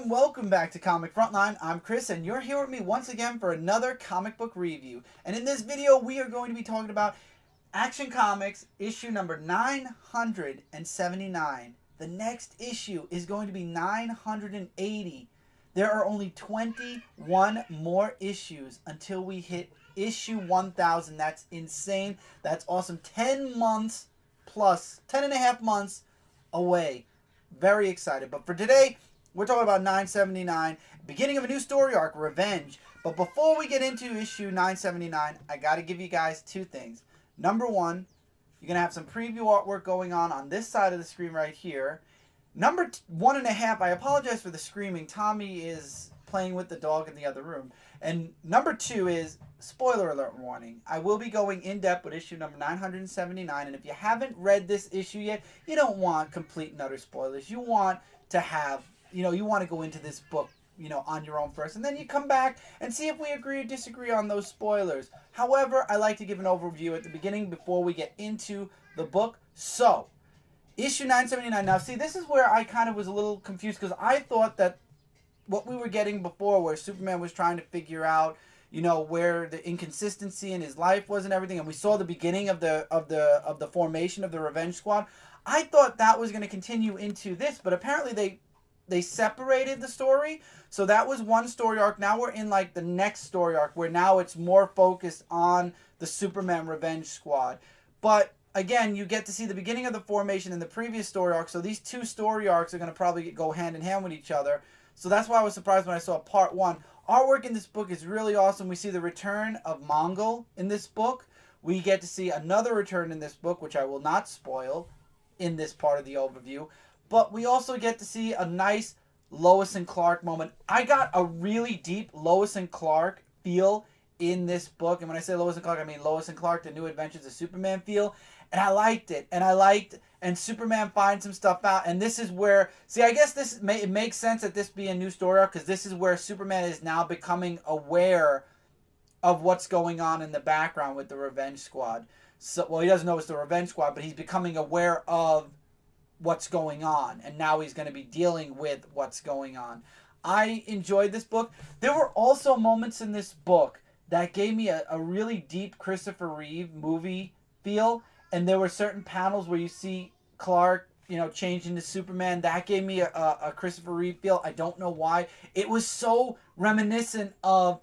and welcome back to Comic Frontline. I'm Chris and you're here with me once again for another comic book review. And in this video we are going to be talking about Action Comics issue number 979. The next issue is going to be 980. There are only 21 more issues until we hit issue 1000. That's insane. That's awesome. 10 months plus, 10 and a half months away. Very excited. But for today, we're talking about 979, beginning of a new story arc, Revenge. But before we get into issue 979, I got to give you guys two things. Number one, you're going to have some preview artwork going on this side of the screen right here. Number 1.5, I apologize for the screaming. Tommy is playing with the dog in the other room. And number 2 is, spoiler alert warning, I will be going in depth with issue number 979. And if you haven't read this issue yet, you don't want complete and utter spoilers. You want to have, you want to go into this book, on your own first. And then you come back and see if we agree or disagree on those spoilers. However, I like to give an overview at the beginning before we get into the book. So, issue 979. Now, see, this is where I kind of was a little confused because I thought that what we were getting before, where Superman was trying to figure out, where the inconsistency in his life was and everything, and we saw the beginning of the formation of the Revenge Squad. I thought that was going to continue into this, but apparently they separated the story. So that was one story arc. Now we're in like the next story arc where now it's more focused on the Superman Revenge Squad. But again, you get to see the beginning of the formation in the previous story arc. So these two story arcs are going to probably go hand in hand with each other. So that's why I was surprised when I saw part 1. Artwork in this book is really awesome. We see the return of Mongol in this book. We get to see another return in this book, which I will not spoil in this part of the overview. But we also get to see a nice Lois and Clark moment. I got a really deep Lois and Clark feel in this book. And when I say Lois and Clark, I mean Lois and Clark, The New Adventures of Superman feel. And I liked it. And Superman finds some stuff out. And this is where, see, I guess it makes sense that this be a new story arc, because this is where Superman is now becoming aware of what's going on in the background with the Revenge Squad. So, well, he doesn't know it's the Revenge Squad, but he's becoming aware of what's going on. And now he's going to be dealing with what's going on. I enjoyed this book. There were also moments in this book that gave me a really deep Christopher Reeve movie feel. And there were certain panels where you see Clark, change into Superman. That gave me a Christopher Reeve feel. I don't know why. It was so reminiscent of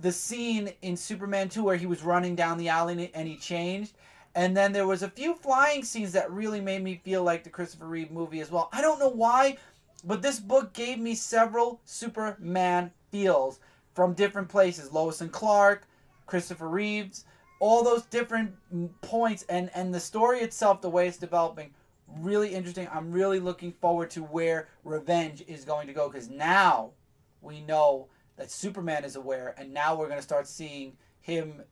the scene in Superman 2 where he was running down the alley and he changed. And then there was a few flying scenes that really made me feel like the Christopher Reeve movie as well. I don't know why, but this book gave me several Superman feels from different places. Lois and Clark, Christopher Reeves, all those different points, and the story itself, the way it's developing, really interesting. I'm really looking forward to where Revenge is going to go, because now we know that Superman is aware, and now we're going to start seeing him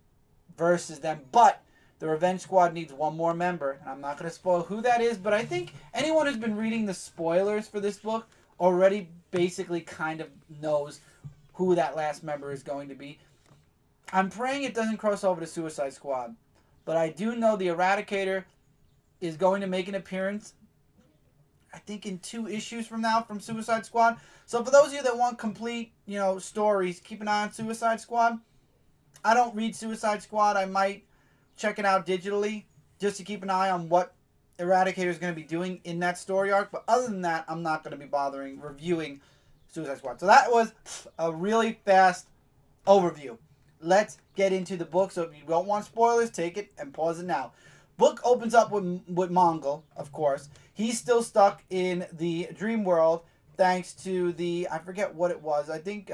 versus them. But the Revenge Squad needs one more member, and I'm not going to spoil who that is, but I think anyone who's been reading the spoilers for this book already basically kind of knows who that last member is going to be. I'm praying it doesn't cross over to Suicide Squad. But I do know the Eradicator is going to make an appearance, I think, in 2 issues from now from Suicide Squad. So for those of you that want complete, stories, keep an eye on Suicide Squad. I don't read Suicide Squad. I might check it out digitally just to keep an eye on what Eradicator is going to be doing in that story arc. But other than that, I'm not going to be bothering reviewing Suicide Squad. So that was a really fast overview. Let's get into the book. So if you don't want spoilers, take it and pause it now. Book opens up with Mongol, of course. He's still stuck in the dream world thanks to the, I forget what it was. I think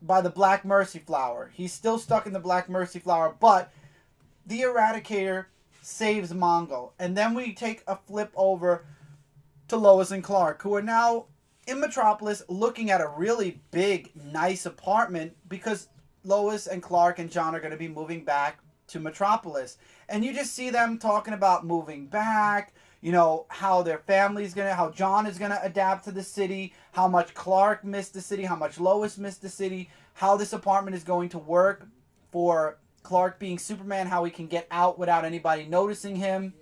by the Black Mercy Flower. He's still stuck in the Black Mercy Flower, but the Eradicator saves Mongol. And then we take a flip over to Lois and Clark, who are now in Metropolis looking at a really big, nice apartment because Lois and Clark and John are going to be moving back to Metropolis. And you just see them talking about moving back, how their family's how John is going to adapt to the city, how much Clark missed the city, how much Lois missed the city, how this apartment is going to work for Clark being Superman, how he can get out without anybody noticing him.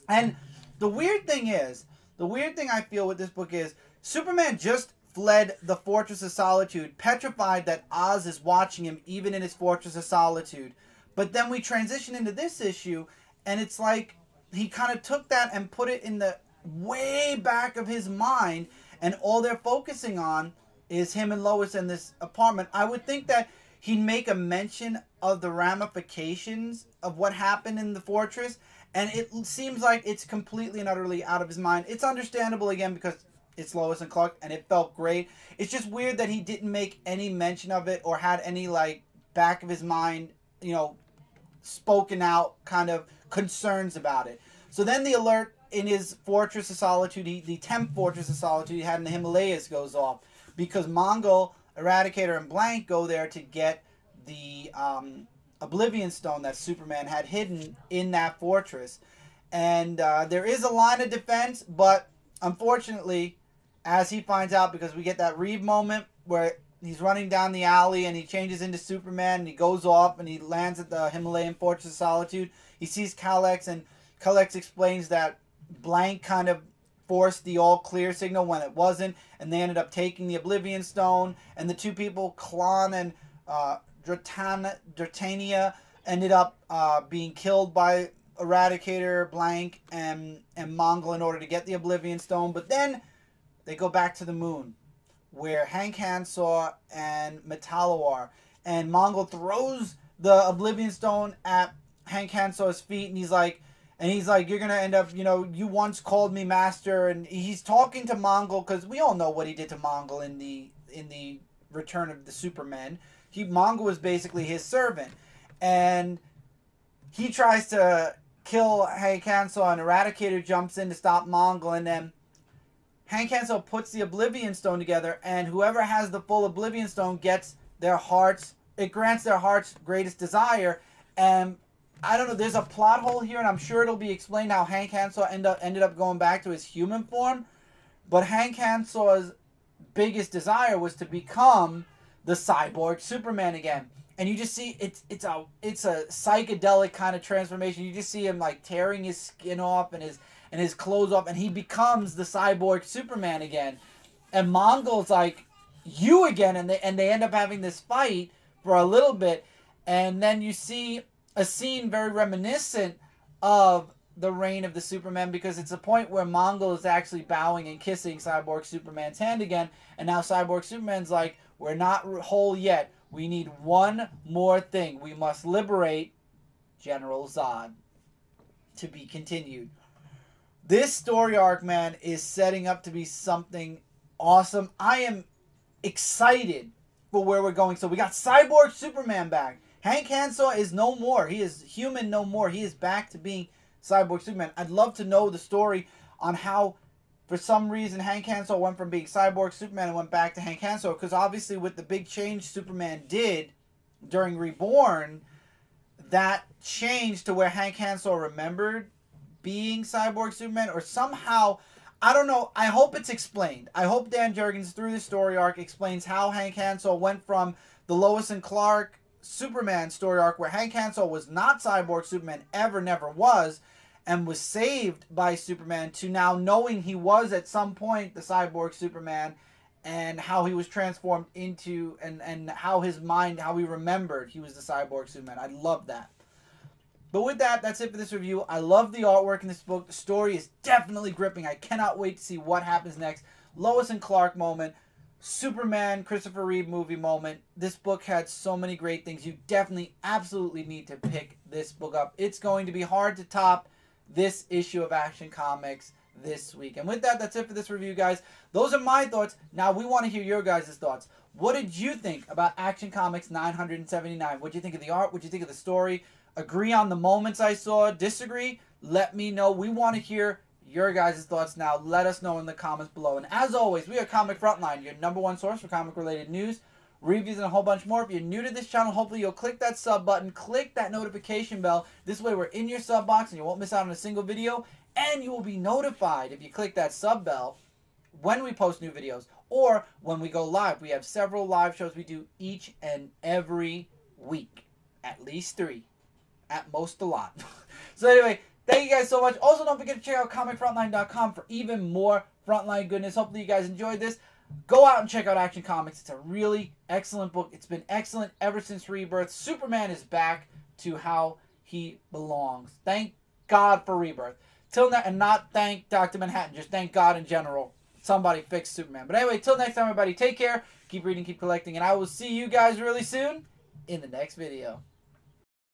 And the weird thing is, The weird thing I feel with this book is Superman just fled the Fortress of Solitude, petrified that Oz is watching him even in his Fortress of Solitude. But then we transition into this issue, and it's like he kind of took that and put it in the way back of his mind, and all they're focusing on is him and Lois in this apartment. I would think that he'd make a mention of the ramifications of what happened in the fortress, and it seems like it's completely and utterly out of his mind. It's understandable, again, because it's Lois and Clark, and it felt great. It's just weird that he didn't make any mention of it or had any, like, back of his mind, you know, spoken out kind of concerns about it. So then the alert in his Fortress of Solitude, the 10th Fortress of Solitude he had in the Himalayas, goes off because Mongol, Eradicator, and Blank go there to get the Oblivion Stone that Superman had hidden in that fortress. And there is a line of defense, but unfortunately, as he finds out, because we get that Reeve moment where he's running down the alley and he changes into Superman and he goes off and he lands at the Himalayan Fortress of Solitude. He sees Kalex, and Kalex explains that Blank kind of forced the all clear signal when it wasn't, and they ended up taking the Oblivion Stone, and the two people, Klon and Dratania, ended up being killed by Eradicator, Blank, and Mongol in order to get the Oblivion Stone. But then they go back to the moon, where Hank Hansaw and Metallo are, and Mongol throws the Oblivion Stone at Hank Hansaw's feet, and he's like, you're gonna end up, you know, you once called me master, and he's talking to Mongol because we all know what he did to Mongol in the Return of the Supermen. Mongol was basically his servant, and he tries to kill Hank Hansaw, and Eradicator jumps in to stop Mongol, and then Hank Hansel puts the Oblivion Stone together, and whoever has the full Oblivion Stone gets their heart's, it grants their heart's greatest desire. And I don't know, there's a plot hole here, and I'm sure it'll be explained how Hank Hansel ended up going back to his human form. But Hank Hansel's biggest desire was to become the cyborg Superman again. And you just see it's a psychedelic kind of transformation. You just see him like tearing his skin off and his clothes off, and he becomes the cyborg Superman again. And Mongol's like, you again, and they end up having this fight for a little bit, and then you see a scene very reminiscent of the reign of the Superman, because it's a point where Mongol is actually bowing and kissing Cyborg Superman's hand again, and now Cyborg Superman's like, we're not whole yet. We need one more thing. We must liberate General Zod. To be continued. This story arc, man, is setting up to be something awesome. I am excited for where we're going. So we got Cyborg Superman back. Hank Hansel is no more. He is human no more. He is back to being Cyborg Superman. I'd love to know the story on how, for some reason, Hank Hansel went from being Cyborg Superman and went back to Hank Hansel. Because obviously with the big change Superman did during Reborn, that changed to where Hank Hansel remembered being Cyborg Superman, or somehow, I don't know, I hope it's explained. I hope Dan Jurgens, through the story arc, explains how Hank Hansel went from the Lois and Clark Superman story arc, where Hank Hansel was not Cyborg Superman, never was, and was saved by Superman, to now knowing he was at some point the Cyborg Superman, and how he was transformed into, and how his mind, how he remembered he was the Cyborg Superman. I love that. But with that, that's it for this review. I love the artwork in this book. The story is definitely gripping. I cannot wait to see what happens next. Lois and Clark moment. Superman, Christopher Reeve movie moment. This book had so many great things. You definitely, absolutely need to pick this book up. It's going to be hard to top this issue of Action Comics this week. And with that, that's it for this review, guys. Those are my thoughts. Now we want to hear your guys' thoughts. What did you think about Action Comics 979? What did you think of the art? What did you think of the story? Agree on the moments I saw? Disagree? Let me know. We want to hear your guys' thoughts now. Let us know in the comments below. And as always, we are Comic Frontline, your #1 source for comic-related news, reviews, and a whole bunch more. If you're new to this channel, hopefully you'll click that sub button, click that notification bell. This way we're in your sub box and you won't miss out on a single video. And you will be notified if you click that sub bell when we post new videos or when we go live. We have several live shows we do each and every week. At least 3. At most a lot. So anyway, Thank you guys so much. Also, don't forget to check out comicfrontline.com for even more Frontline goodness. Hopefully you guys enjoyed this. Go out and check out Action Comics. It's a really excellent book. It's been excellent ever since Rebirth. Superman is back to how he belongs. Thank God for Rebirth. Till now, and not thank Dr. Manhattan, just thank God in general. Somebody fix Superman. But anyway, till next time, everybody, take care. Keep reading, keep collecting, and I will see you guys really soon in the next video.